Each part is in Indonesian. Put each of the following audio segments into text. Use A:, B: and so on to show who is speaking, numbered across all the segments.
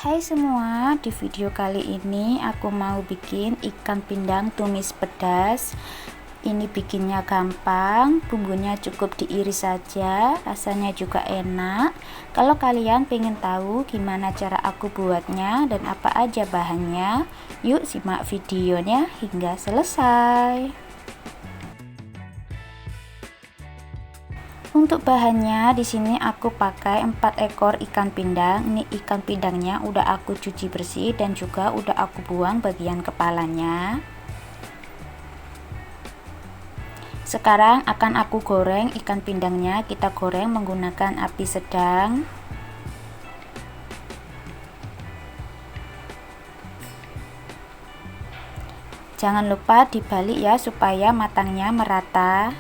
A: Hai semua, di video kali ini aku mau bikin ikan pindang tumis pedas. Ini bikinnya gampang, bumbunya cukup diiris saja, rasanya juga enak. Kalau kalian pengen tahu gimana cara aku buatnya dan apa aja bahannya, yuk simak videonya hingga selesai. Untuk bahannya di sini aku pakai 4 ekor ikan pindang. Ini ikan pindangnya udah aku cuci bersih dan juga udah aku buang bagian kepalanya. Sekarang akan aku goreng ikan pindangnya. Kita goreng menggunakan api sedang. Jangan lupa dibalik ya supaya matangnya merata.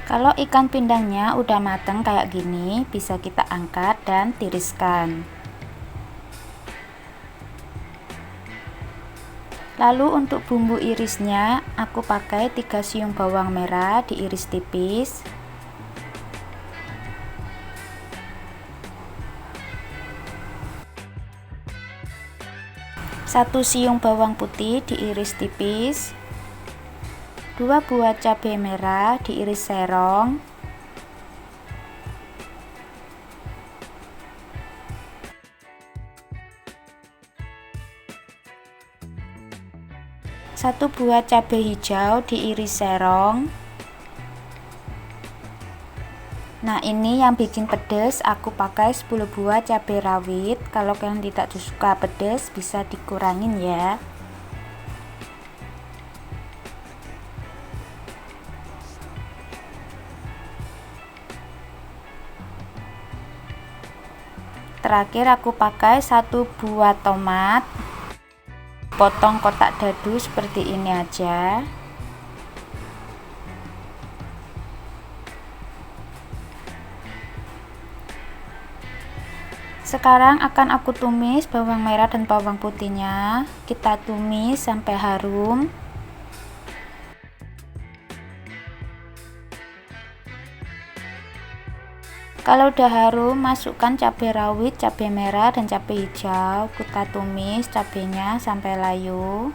A: Kalau ikan pindangnya udah matang kayak gini, bisa kita angkat dan tiriskan. Lalu untuk bumbu irisnya, aku pakai 3 siung bawang merah diiris tipis. 1 siung bawang putih diiris tipis. 2 buah cabai merah diiris serong, 1 buah cabai hijau diiris serong. Nah, ini yang bikin pedas, aku pakai 10 buah cabai rawit. Kalau kalian tidak suka pedas bisa dikurangin ya. Terakhir aku pakai 1 buah tomat, potong kotak dadu seperti ini aja. Sekarang akan aku tumis bawang merah dan bawang putihnya. Kita tumis sampai harum. Kalau udah harum, masukkan cabai rawit, cabai merah, dan cabai hijau. Kita tumis cabainya sampai layu.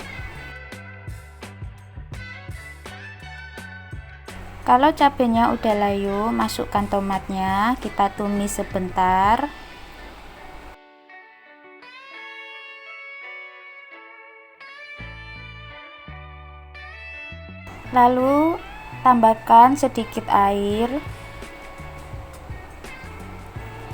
A: Kalau cabainya udah layu, masukkan tomatnya. Kita tumis sebentar. Lalu tambahkan sedikit air.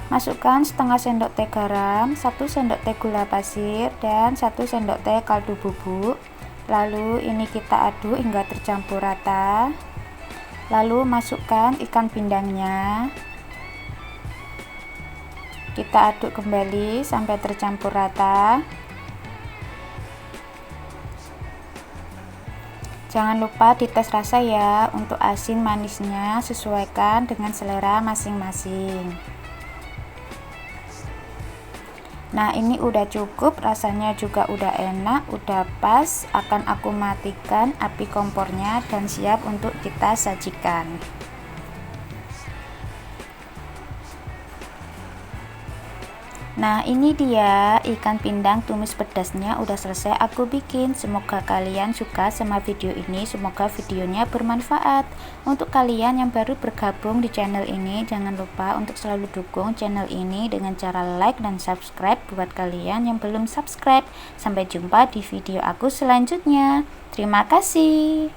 A: Masukkan setengah sendok teh garam, 1 sendok teh gula pasir, dan 1 sendok teh kaldu bubuk. Lalu ini kita aduk hingga tercampur rata. Lalu masukkan ikan pindangnya. Kita aduk kembali sampai tercampur rata. Jangan lupa dites rasa ya, untuk asin manisnya sesuaikan dengan selera masing-masing. Nah, ini udah cukup, rasanya juga udah enak, udah pas. Akan aku matikan api kompornya dan siap untuk kita sajikan. Nah, ini dia ikan pindang tumis pedasnya udah selesai aku bikin. Semoga kalian suka sama video ini, semoga videonya bermanfaat. Untuk kalian yang baru bergabung di channel ini, jangan lupa untuk selalu dukung channel ini dengan cara like dan subscribe buat kalian yang belum subscribe. Sampai jumpa di video aku selanjutnya. Terima kasih.